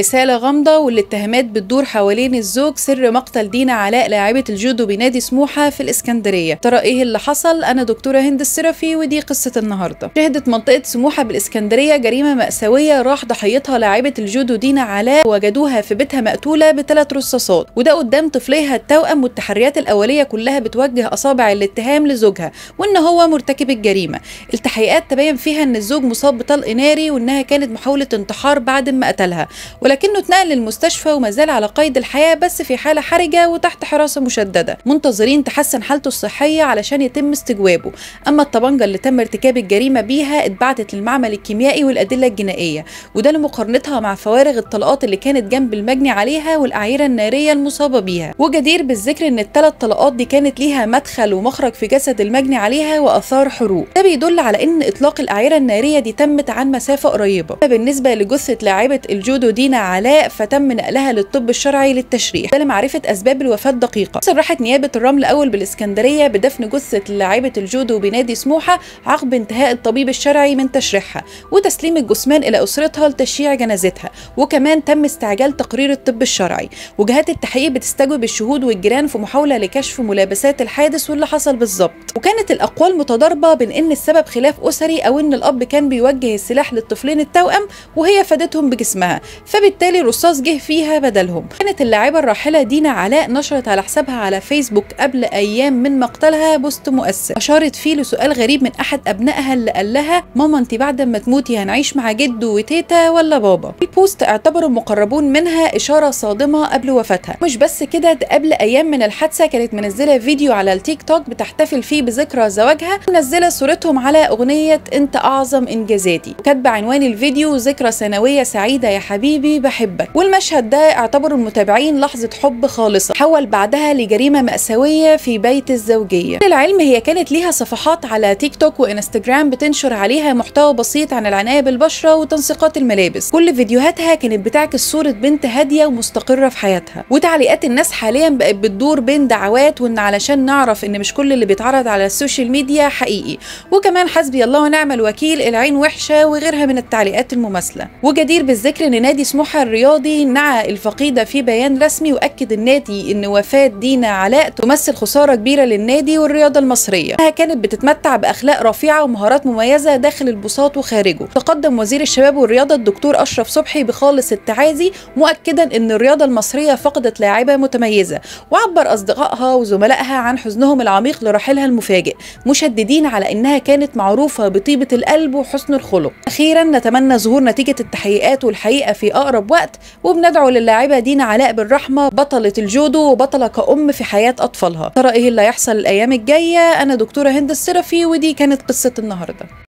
رسالة غامضة والاتهامات بتدور حوالين الزوج سر مقتل دينا علاء لاعبة الجودو بنادي سموحة في الإسكندرية. ترى إيه اللي حصل؟ أنا دكتورة هند السرفي ودي قصة النهاردة. شهدت منطقة سموحة بالإسكندرية جريمة مأساوية راح ضحيتها لاعبة الجودو دينا علاء، وجدوها في بيتها مقتولة ب3 رصاصات، وده قدام طفليها التوأم، والتحريات الأولية كلها بتوجه أصابع الاتهام لزوجها وإن هو مرتكب الجريمة. التحقيقات تبين فيها إن الزوج مصاب بطلق ناري وإنها كانت محاولة انتحار بعد ما قتلها، ولكنه اتنقل للمستشفى وما زال على قيد الحياة بس في حالة حرجة وتحت حراسة مشددة، منتظرين تحسن حالته الصحية علشان يتم استجوابه. أما الطبنجة اللي تم ارتكاب الجريمة بيها اتبعتت للمعمل الكيميائي والأدلة الجنائية، وده لمقارنتها مع فوارغ الطلقات اللي كانت جنب المجني عليها والأعيرة النارية المصابة بيها. وجدير بالذكر إن ال3 طلقات دي كانت ليها مدخل ومخرج في جسد المجني عليها وآثار حروق، ده بيدل على إن إطلاق الأعيرة النارية دي تمت عن مسافة قريبة. بالنسبة لجثة لاعبة الجودو دينا علاء فتم نقلها للطب الشرعي للتشريح ده لمعرفة أسباب الوفاة الدقيقة. صرحت نيابة الرمل أول بالإسكندرية بدفن جثة لاعبة الجودو بنادي سموحة عقب انتهاء الطبيب الشرعي من تشريحها وتسليم الجثمان إلى أسرتها لتشييع جنازتها، وكمان تم استعجال تقرير الطب الشرعي. وجهات التحقيق بتستجوب الشهود والجيران في محاولة لكشف ملابسات الحادث واللي حصل بالظبط، وكانت الأقوال متضاربة بين إن السبب خلاف أسري أو إن الأب كان بيوجه السلاح للطفلين التوأم وهي فادتهم بجسمها فبالتالي الرصاص جه فيها بدلهم. كانت اللاعبة الراحلة دينا علاء نشرت على حسابها على فيسبوك قبل أيام من مقتلها بوست مؤثر أشارت فيه لسؤال غريب من أحد أبنائها اللي قال لها: ماما أنت بعد ما تموتي هنعيش مع جدو وتيتا ولا بابا؟ البوست اعتبره المقربون منها إشارة صادمة قبل وفاتها. مش بس كده، ده قبل أيام من الحادثة كانت منزلة فيديو على التيك توك بتحتفل فيه بذكرى زواجها، منزلة صورتهم على أغنية أنت أعظم إنجازاتي، وكاتبة عنوان الفيديو: ذكرى سنوية سعيدة يا حبيبي بحبك. والمشهد ده اعتبروا المتابعين لحظة حب خالصة حول بعدها لجريمة مأساوية في بيت الزوجية. للعلم هي كانت ليها صفحات على تيك توك وإنستجرام بتنشر عليها محتوى بسيط عن العناية بالبشرة وتنسيقات الملابس. كل فيديوهاتها كانت بتعكس صورة بنت هادية ومستقرة في حياتها، وتعليقات الناس حاليا بقت بتدور بين دعوات وإن علشان نعرف إن مش كل اللي بيتعرض على السوشيال ميديا حقيقي، وكمان حسبي الله ونعم الوكيل، العين وحشة، وغيرها من التعليقات المماثلة. وجدير بالذكر إن نادي سموحة الرياضي نعى الفقيدة في بيان رسمي، وأكد النادي إن وفاة دينا علاء تمثل خسارة كبيرة للنادي والرياضة المصرية، إنها كانت بتتمتع بأخلاق رفيعة ومهارات مميزة داخل البساط وخارجه. تقدم وزير الشباب والرياضة الدكتور أشرف صبحي بخالص التعازي، مؤكدا إن الرياضة المصرية فقدت لاعبة متميزة، وعبر أصدقائها وزملائها عن حزنهم العميق لرحيلها المفاجئ، مشددين على إنها كانت معروفة بطيبة القلب وحسن الخلق. أخيرا نتمنى ظهور نتيجة التحقيقات والحقيقة في أقرب وقت، وبندعو للاعبة دينا علاء بالرحمة، بطلة الجودو وبطلة كأم في حياة أطفالها. ترى إيه اللي هيحصل الأيام الجاية؟ أنا دكتورة هند السرفي ودي كانت قصة النهاردة.